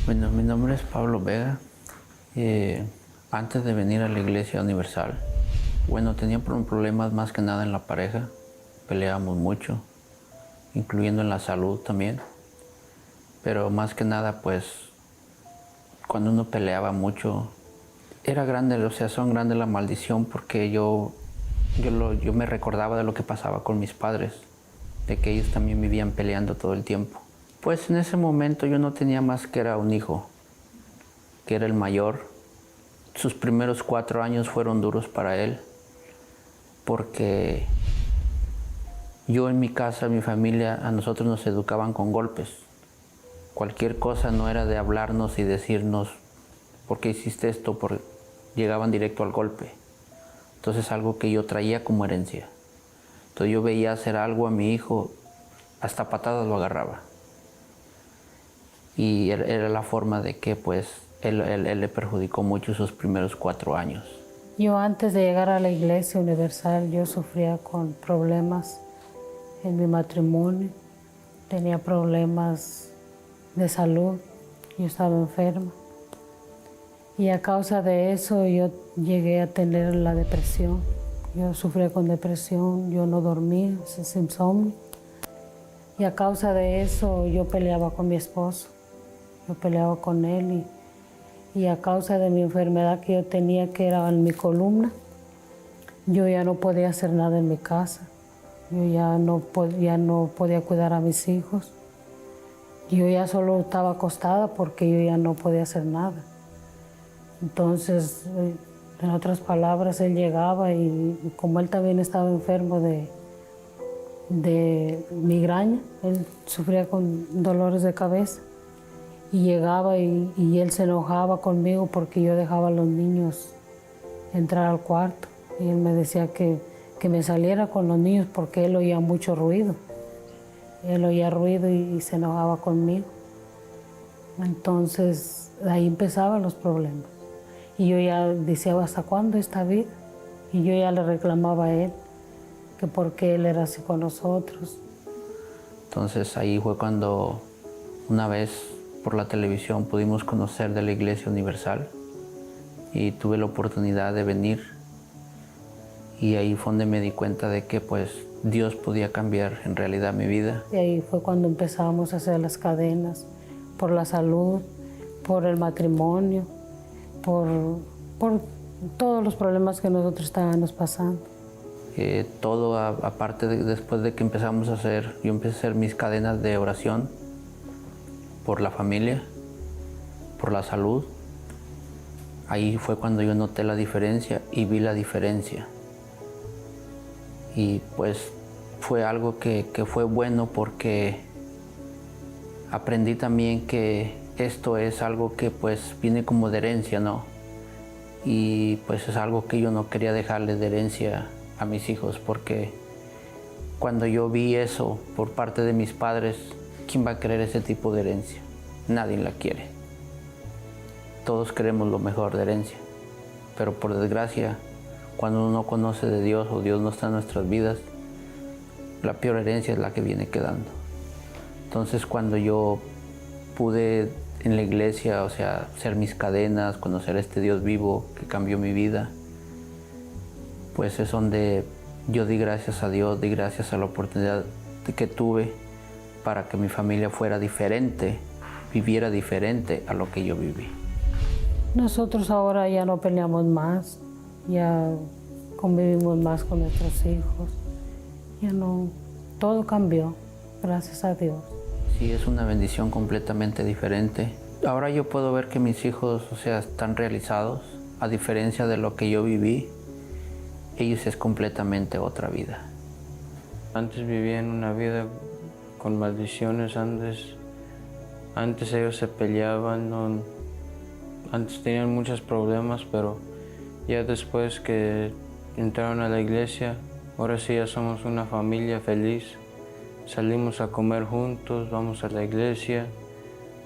Bueno, mi nombre es Pablo Vega. Antes de venir a la Iglesia Universal, bueno, tenía problemas más que nada en la pareja. Peleábamos mucho, incluyendo en la salud también. Pero más que nada, pues, cuando uno peleaba mucho, era grande, o sea, son grande la maldición porque yo me recordaba de lo que pasaba con mis padres, de que ellos también vivían peleando todo el tiempo. Pues en ese momento yo no tenía más que era un hijo, que era el mayor. Sus primeros 4 años fueron duros para él, porque yo en mi casa, en mi familia, a nosotros nos educaban con golpes. Cualquier cosa no era de hablarnos y decirnos, ¿por qué hiciste esto? Llegaban directo al golpe. Entonces algo que yo traía como herencia. Entonces yo veía hacer algo a mi hijo, hasta patadas lo agarraba. Y era la forma de que pues él le perjudicó mucho sus primeros 4 años. Yo antes de llegar a la Iglesia Universal, yo sufría con problemas en mi matrimonio. Tenía problemas de salud, yo estaba enferma. Y a causa de eso yo llegué a tener la depresión. Yo sufría con depresión, yo no dormía, es insomnio. Y a causa de eso yo peleaba con mi esposo. Yo peleaba con él y a causa de mi enfermedad que yo tenía, que era en mi columna, yo ya no podía hacer nada en mi casa. Yo ya no podía cuidar a mis hijos. Yo ya solo estaba acostada porque yo ya no podía hacer nada. Entonces, en otras palabras, él llegaba y como él también estaba enfermo de migraña, él sufría con dolores de cabeza. Y llegaba y él se enojaba conmigo porque yo dejaba a los niños entrar al cuarto. Y él me decía que me saliera con los niños porque él oía mucho ruido. Él oía ruido y se enojaba conmigo. Entonces, ahí empezaban los problemas. Y yo ya decía, ¿hasta cuándo esta vida? Y yo ya le reclamaba a él que por qué él era así con nosotros. Entonces ahí fue cuando una vez por la televisión pudimos conocer de la Iglesia Universal y tuve la oportunidad de venir, y ahí fue donde me di cuenta de que pues Dios podía cambiar en realidad mi vida. Y ahí fue cuando empezamos a hacer las cadenas por la salud, por el matrimonio, por todos los problemas que nosotros estábamos pasando. Todo aparte después de que empezamos a hacer, yo empecé a hacer mis cadenas de oración por la familia, por la salud. Ahí fue cuando yo noté la diferencia y vi la diferencia. Y pues fue algo que fue bueno porque aprendí también que esto es algo que pues viene como de herencia, ¿no? Y pues es algo que yo no quería dejarle de herencia a mis hijos, porque cuando yo vi eso por parte de mis padres, ¿quién va a querer ese tipo de herencia? Nadie la quiere. Todos queremos lo mejor de herencia, pero por desgracia, cuando uno no conoce de Dios o Dios no está en nuestras vidas, la peor herencia es la que viene quedando. Entonces cuando yo pude en la iglesia, o sea, hacer mis cadenas, conocer a este Dios vivo que cambió mi vida, pues es donde yo di gracias a Dios, di gracias a la oportunidad que tuve para que mi familia fuera diferente, viviera diferente a lo que yo viví. Nosotros ahora ya no peleamos más, ya convivimos más con nuestros hijos, ya no, todo cambió, gracias a Dios. Sí, es una bendición completamente diferente. Ahora yo puedo ver que mis hijos, o sea, están realizados, a diferencia de lo que yo viví. Ellos es completamente otra vida. Antes vivían una vida con maldiciones, antes ellos se peleaban, antes tenían muchos problemas, pero ya después que entraron a la iglesia, ahora sí ya somos una familia feliz. Salimos a comer juntos, vamos a la iglesia,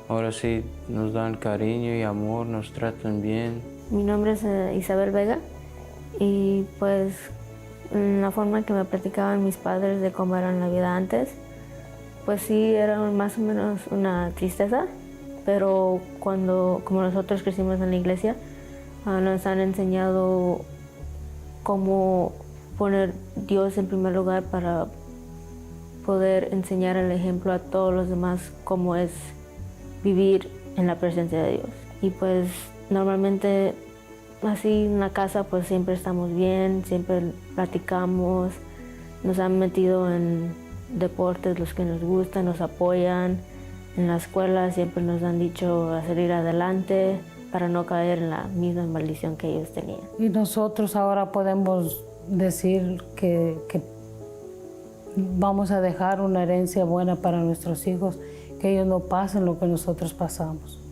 ahora sí nos dan cariño y amor, nos tratan bien. Mi nombre es Isabel Vega y pues la forma en que me platicaban mis padres de cómo era la vida antes, pues sí era más o menos una tristeza, pero como nosotros crecimos en la iglesia, nos han enseñado cómo poner Dios en primer lugar para poder enseñar el ejemplo a todos los demás cómo es vivir en la presencia de Dios. Y pues normalmente así en la casa pues siempre estamos bien, siempre platicamos, nos han metido en deportes los que nos gustan, nos apoyan. En la escuela siempre nos han dicho a salir adelante para no caer en la misma maldición que ellos tenían. Y nosotros ahora podemos decir que vamos a dejar una herencia buena para nuestros hijos, que ellos no pasen lo que nosotros pasamos.